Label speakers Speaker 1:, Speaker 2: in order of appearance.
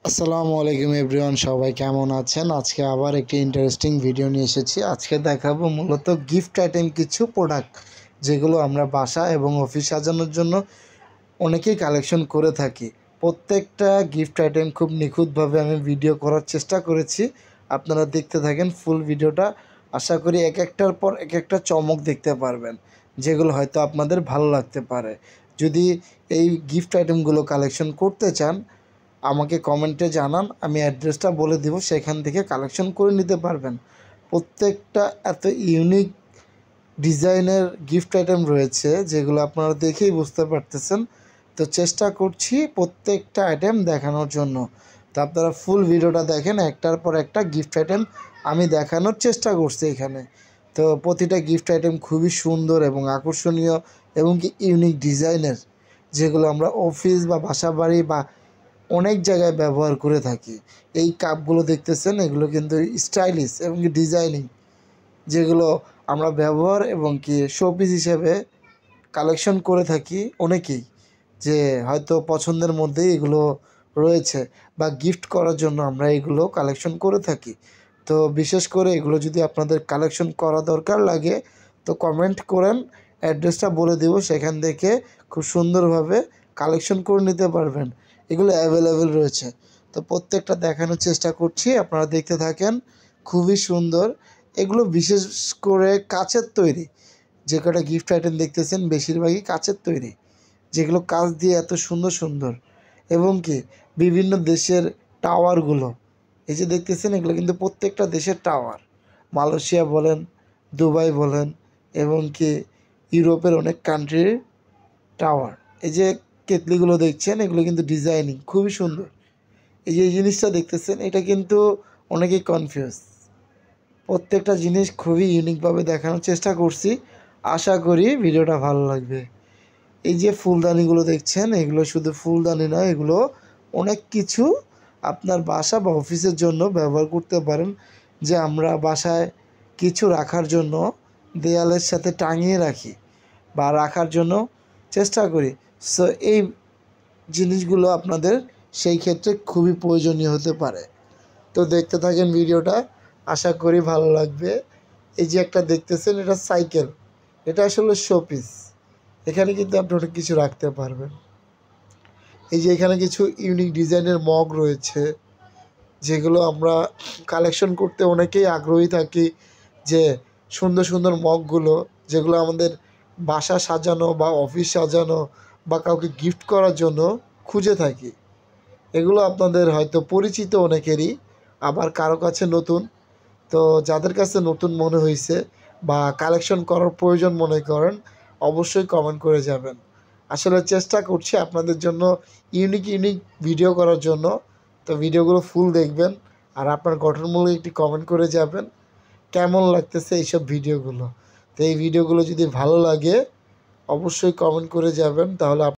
Speaker 1: আসসালামু আলাইকুম এভরিওয়ান, সবাই কেমন আছেন? আজকে আবার একটি ইন্টারেস্টিং ভিডিও নিয়ে এসেছি। আজকে দেখাবো মূলত গিফট আইটেম কিছু প্রোডাক্ট, যেগুলো আমরা বাসা এবং অফিস সাজানোর জন্য অনেকেই কালেকশন করে থাকি। প্রত্যেকটা গিফট আইটেম খুব নিখুঁতভাবে আমি ভিডিও করার চেষ্টা করেছি। আপনারা দেখতে থাকেন ফুল ভিডিওটা। আশা করি এক একটার পর এক একটা চমক দেখতে পারবেন, যেগুলো হয়তো আপনাদের ভালো লাগতে পারে। যদি এই গিফট আইটেমগুলো কালেকশন করতে চান, আমাকে কমেন্টে জানান, আমি অ্যাড্রেসটা বলে দিব, সেখান থেকে কালেকশন করে নিতে পারবেন। প্রত্যেকটা এত ইউনিক ডিজাইনের গিফট আইটেম রয়েছে, যেগুলো আপনারা দেখেই বুঝতে পারতেছেন। তো চেষ্টা করছি প্রত্যেকটা আইটেম দেখানোর জন্য। তো আপনারা ফুল ভিডিওটা দেখেন, একটার পর একটা গিফট আইটেম আমি দেখানোর চেষ্টা করছি এখানে। তো প্রতিটা গিফট আইটেম খুবই সুন্দর এবং আকর্ষণীয় এবং কি ইউনিক ডিজাইনের, যেগুলো আমরা অফিস বা বাসা বাড়ি বা অনেক জায়গায় ব্যবহার করে থাকি। এই কাপগুলো দেখতেছেন, এগুলো কিন্তু স্টাইলিশ এবং কি ডিজাইনিং, যেগুলো আমরা ব্যবহার এবং কি শোপিস হিসেবে কালেকশন করে থাকি অনেকেই, যে হয়তো পছন্দের মধ্যেই এগুলো রয়েছে বা গিফট করার জন্য আমরা এগুলো কালেকশন করে থাকি। তো বিশেষ করে এগুলো যদি আপনাদের কালেকশন করা দরকার লাগে, তো কমেন্ট করেন, অ্যাড্রেসটা বলে দেব, সেখান থেকে খুব সুন্দরভাবে কালেকশন করে নিতে পারবেন। এগুলো অ্যাভেলেবেল রয়েছে। তো প্রত্যেকটা দেখানোর চেষ্টা করছি, আপনারা দেখতে থাকেন। খুবই সুন্দর এগুলো, বিশেষ করে কাচের তৈরি। যে কটা গিফট আইটেম দেখতেছেন বেশিরভাগই কাচের তৈরি, যেগুলো কাচ দিয়ে এত সুন্দর সুন্দর। এবং কি বিভিন্ন দেশের টাওয়ারগুলো, এই যে দেখতেছেন, এগুলো কিন্তু প্রত্যেকটা দেশের টাওয়ার। মালয়েশিয়া বলেন, দুবাই বলেন, এবং কি ইউরোপের অনেক কান্ট্রির টাওয়ার। এই যে কেতলিগুলো দেখছেন, এগুলো কিন্তু ডিজাইনিং খুবই সুন্দর। এই যে এই জিনিসটা দেখতেছেন, এটা কিন্তু অনেকেই কনফিউজ। প্রত্যেকটা জিনিস খুবই ইউনিকভাবে দেখানোর চেষ্টা করছি। আশা করি ভিডিওটা ভালো লাগবে। এই যে ফুলদানিগুলো দেখছেন, এগুলো শুধু ফুলদানি নয়, এগুলো অনেক কিছু আপনার বাসা বা অফিসের জন্য ব্যবহার করতে পারেন। যে আমরা বাসায় কিছু রাখার জন্য দেয়ালের সাথে টাঙিয়ে রাখি বা রাখার জন্য চেষ্টা করি। সো এই জিনিসগুলো আপনাদের সেই ক্ষেত্রে খুবই প্রয়োজনীয় হতে পারে। তো দেখতে থাকেন ভিডিওটা, আশা করি ভালো লাগবে। এই যে একটা দেখতেছেন, এটা সাইকেল, এটা আসলে শোপিস। এখানে কিন্তু আপনি অনেক কিছু রাখতে পারবেন। এই যে এখানে কিছু ইউনিক ডিজাইনের মগ রয়েছে, যেগুলো আমরা কালেকশন করতে অনেকেই আগ্রহী থাকি। যে সুন্দর সুন্দর মগগুলো, যেগুলো আমাদের বাসা সাজানো বা অফিস সাজানো বা কাউকে গিফট করার জন্য খুঁজে থাকি। এগুলো আপনাদের হয়তো পরিচিত অনেকেরই, আবার কারো কাছে নতুন। তো যাদের কাছে নতুন মনে হয়েছে বা কালেকশন করার প্রয়োজন মনে করেন, অবশ্যই কমেন্ট করে যাবেন। আসলে চেষ্টা করছি আপনাদের জন্য ইউনিক ইউনিক ভিডিও করার জন্য। তো ভিডিওগুলো ফুল দেখবেন, আর আপনার গঠনমূলক একটি কমেন্ট করে যাবেন কেমন লাগতেছে এইসব ভিডিওগুলো। তো এই ভিডিওগুলো যদি ভালো লাগে, অবশ্যই কমেন্ট করে যাবেন, তাহলে